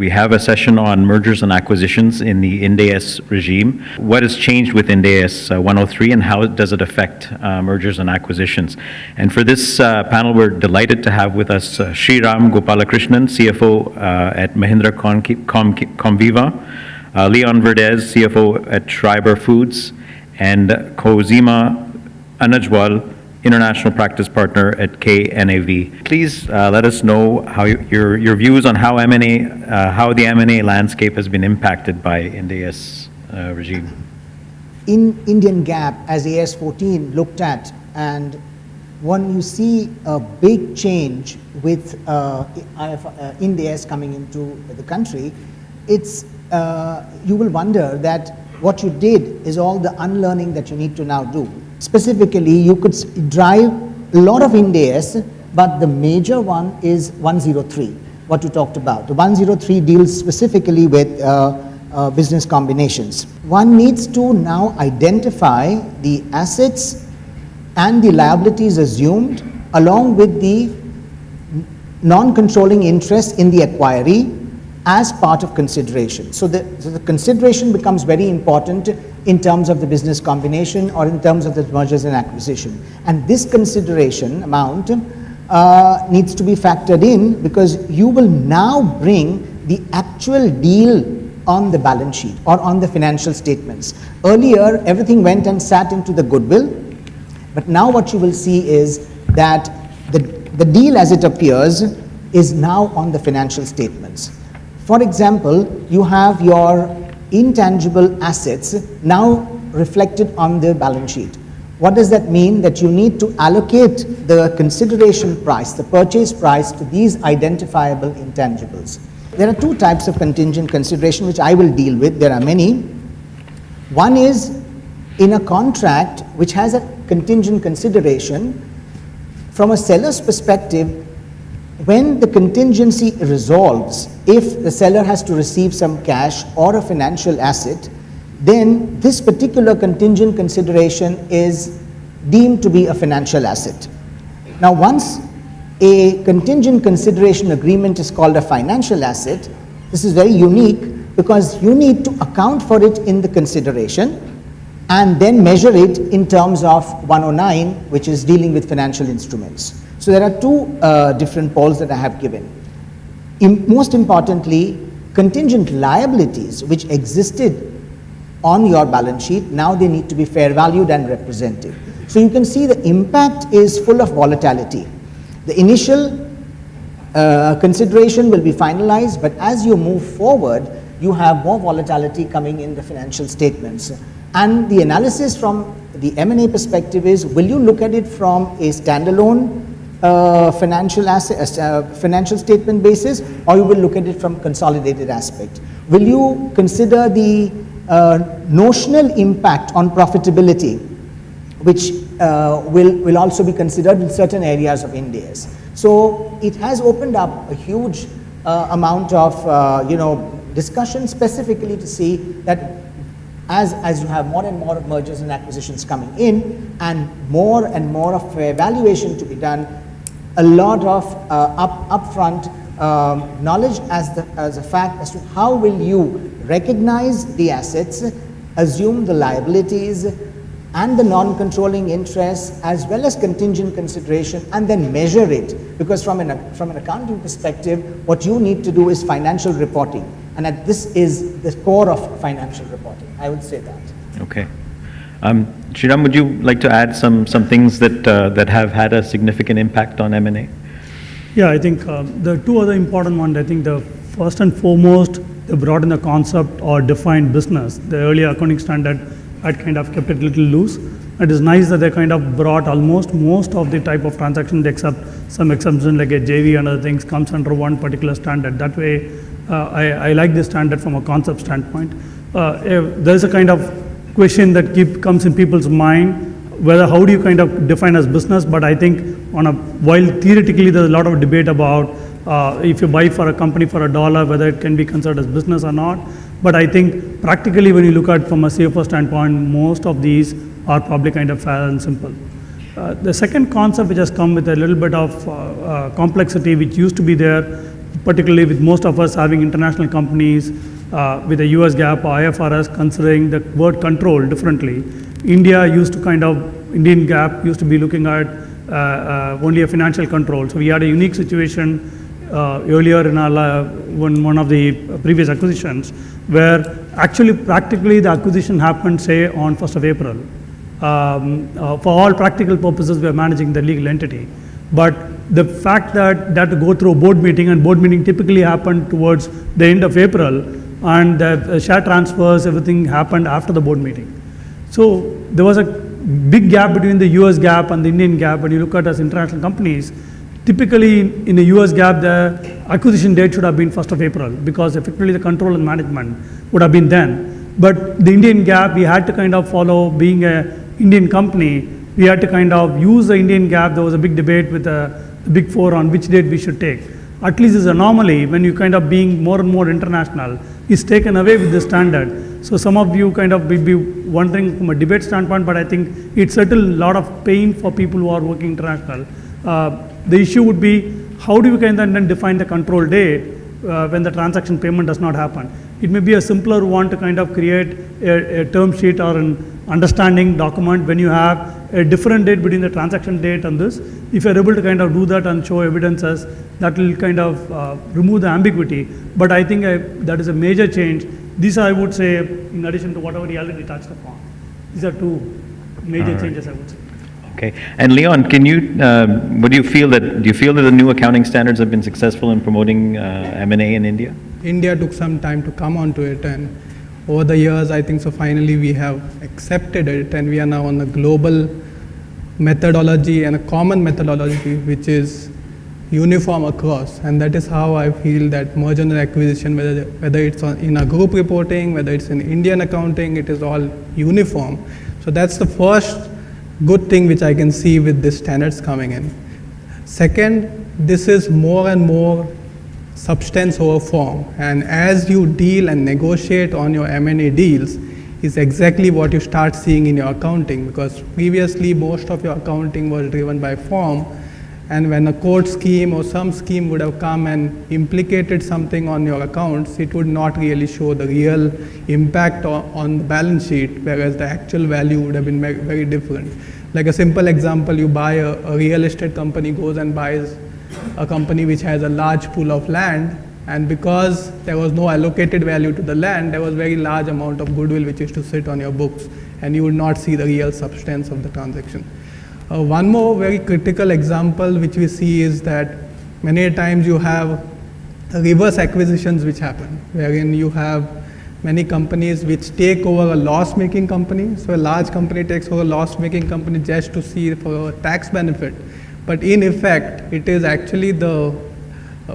We have a session on mergers and acquisitions in the Ind-AS regime. What has changed with Ind-AS 103 and how does it affect mergers and acquisitions? And for this panel, we're delighted to have with us Sriram Gopalakrishnan, CFO at Mahindra Comviva, Leon Verdez, CFO at Schreiber Foods, and Kozima Anajwal, International Practice Partner at KNAV. Please let us know how your views on how how the M&A landscape has been impacted by Ind-AS regime. In Indian GAAP, as AS 14 looked at, and when you see a big change with Ind-AS coming into the country, it's you will wonder that what you did is all the unlearning that you need to now do. Specifically, you could drive a lot of Ind-AS, but the major one is 103, what you talked about. The 103 deals specifically with business combinations. One needs to now identify the assets and the liabilities assumed along with the non-controlling interest in the acquiree as part of consideration. So the consideration becomes very important in terms of the business combination or in terms of the mergers and acquisition. And this consideration amount needs to be factored in because you will now bring the actual deal on the balance sheet or on the financial statements. Earlier, everything went and sat into the goodwill, but now what you will see is that the deal as it appears is now on the financial statements. For example, you have your intangible assets now reflected on the balance sheet. What does that mean? That you need to allocate the consideration price, the purchase price, to these identifiable intangibles. There are two types of contingent consideration which I will deal with. There are many. One is in a contract which has a contingent consideration. From a seller's perspective, when the contingency resolves, if the seller has to receive some cash or a financial asset, then this particular contingent consideration is deemed to be a financial asset. Now, once a contingent consideration agreement is called a financial asset, this is very unique because you need to account for it in the consideration and then measure it in terms of 109, which is dealing with financial instruments. So there are two different poles that I have given. Most importantly, contingent liabilities which existed on your balance sheet, now they need to be fair valued and represented. So you can see the impact is full of volatility. The initial consideration will be finalized, but as you move forward, you have more volatility coming in the financial statements. And the analysis from the M&A perspective is, will you look at it from a standalone financial statement basis, or you will look at it from consolidated aspect? Will you consider the notional impact on profitability, which will also be considered in certain areas of Ind-AS? So it has opened up a huge amount of discussion specifically to see that as you have more and more mergers and acquisitions coming in and more of evaluation to be done, a lot of upfront knowledge as a fact as to how will you recognize the assets, assume the liabilities and the non-controlling interests as well as contingent consideration, and then measure it, because from an accounting perspective what you need to do is financial reporting, and this is the core of financial reporting, I would say that. Okay. Sriram, would you like to add some things that have had a significant impact on M&A? Yeah, I think the two other important ones, I think the first and foremost, they brought in the concept or defined business. The earlier accounting standard had kind of kept it a little loose. It is nice that they kind of brought almost most of the type of transactions, except some exceptions like a JV and other things, comes under one particular standard. That way, I like this standard from a concept standpoint. There's a kind of question that comes in people's mind, whether how do you kind of define as business, but I think while theoretically there's a lot of debate about if you buy for a company for $1, whether it can be considered as business or not. But I think practically when you look at from a CFO standpoint, most of these are probably kind of fair and simple. The second concept which has come with a little bit of complexity, which used to be there particularly with most of us having international companies, with a US GAAP or IFRS considering the word control differently. Indian GAAP used to be looking at only a financial control. So we had a unique situation earlier in one of the previous acquisitions, where actually practically the acquisition happened, say, on 1st of April. For all practical purposes, we are managing the legal entity. But the fact that to go through a board meeting, and board meeting typically happened towards the end of April, and the share transfers, everything happened after the board meeting. So there was a big gap between the US GAAP and the Indian GAAP. When you look at as international companies, typically in the US GAAP, the acquisition date should have been 1st of April, because effectively the control and management would have been then. But the Indian GAAP, we had to kind of follow, being a Indian company, we had to kind of use the Indian GAAP. There was a big debate with the Big Four on which date we should take. At least this anomaly, when you kind of being more and more international, is taken away with the standard. So some of you kind of will be wondering from a debate standpoint, but I think it settled a lot of pain for people who are working international. The issue would be, how do you kind of then define the control date when the transaction payment does not happen? It may be a simpler one to kind of create a term sheet or an understanding document when you have a different date between the transaction date and this. If you're able to kind of do that and show evidences, that will kind of remove the ambiguity. But I think that is a major change. These, I would say, in addition to whatever he already touched upon, these are two major changes, I would say. Okay. And Leon, do you feel that the new accounting standards have been successful in promoting M&A in India? India took some time to come onto it, and over the years, I think so finally we have accepted it, and we are now on a global methodology and a common methodology which is uniform across. And that is how I feel that merger and acquisition, whether it's in a group reporting, whether it's in Indian accounting, it is all uniform. So that's the first good thing which I can see with these standards coming in. Second, this is more and more substance over form, and as you deal and negotiate on your M&A deals is exactly what you start seeing in your accounting, because previously most of your accounting was driven by form, and when a court scheme or some scheme would have come and implicated something on your accounts, it would not really show the real impact on the balance sheet, whereas the actual value would have been very different. Like a simple example, you buy a real estate company, goes and buys a company which has a large pool of land, and because there was no allocated value to the land, there was very large amount of goodwill which is to sit on your books, and you would not see the real substance of the transaction. One more very critical example which we see is that many times you have reverse acquisitions which happen, wherein you have many companies which take over a loss-making company. So a large company takes over a loss-making company just to see for a tax benefit. But in effect, it is actually the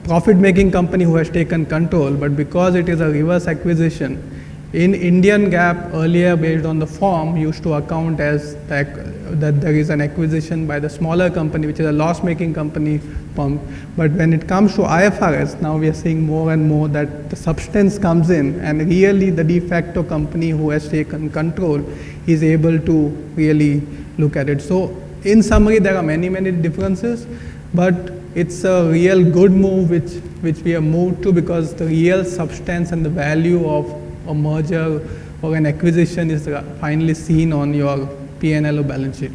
profit-making company who has taken control. But because it is a reverse acquisition, in Indian GAAP earlier, based on the form, used to account as that there is an acquisition by the smaller company, which is a loss-making company. But when it comes to IFRS, now we are seeing more and more that the substance comes in, and really the de facto company who has taken control is able to really look at it. So in summary, there are many differences, but it's a real good move which we have moved to, because the real substance and the value of a merger or an acquisition is finally seen on your P&L or balance sheet.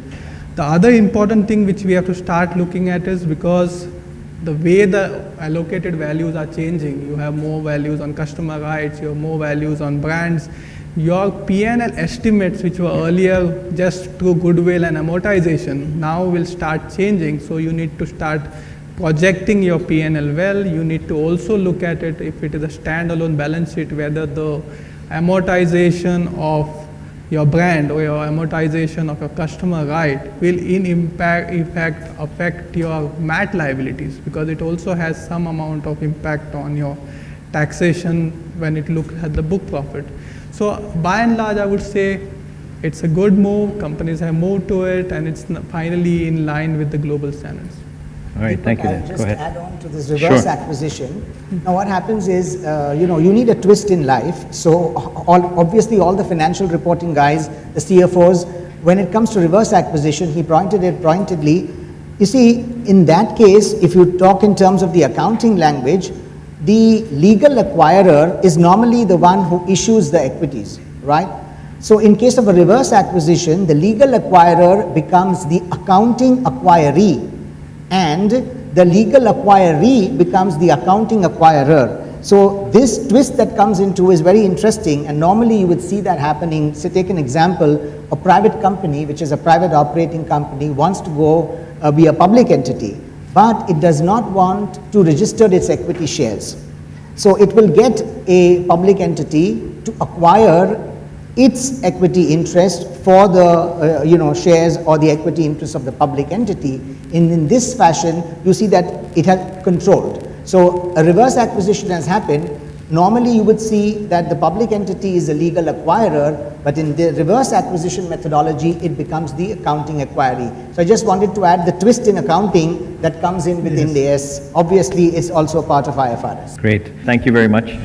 The other important thing which we have to start looking at is, because the way the allocated values are changing, you have more values on customer rights, you have more values on brands. Your P&L estimates, which were earlier just through goodwill and amortization, now will start changing. So you need to start projecting your P&L well. You need to also look at it, if it is a standalone balance sheet, whether the amortization of your brand or your amortization of your customer right will in effect affect your MAT liabilities, because it also has some amount of impact on your taxation when it looks at the book profit. So by and large, I would say it's a good move. Companies have moved to it, and it's finally in line with the global standards. All right, thank you. I'll Then. just Go ahead. add on to this reverse acquisition. Now what happens is, you need a twist in life. So obviously all the financial reporting guys, the CFOs, when it comes to reverse acquisition, he pointed it pointedly. You see, in that case, if you talk in terms of the accounting language, the legal acquirer is normally the one who issues the equities, right? So in case of a reverse acquisition, the legal acquirer becomes the accounting acquiree, and the legal acquiree becomes the accounting acquirer. So this twist that comes into is very interesting, and normally you would see that happening. So take an example, a private company, which is a private operating company, wants to go be a public entity, but it does not want to register its equity shares. So it will get a public entity to acquire its equity interest for the shares or the equity interest of the public entity. In this fashion, you see that it has controlled. So a reverse acquisition has happened. Normally you would see that the public entity is a legal acquirer, but in the reverse acquisition methodology, it becomes the accounting acquiree. So I just wanted to add the twist in accounting that comes in with Ind-AS. Obviously, it's also a part of IFRS. Great. Thank you very much.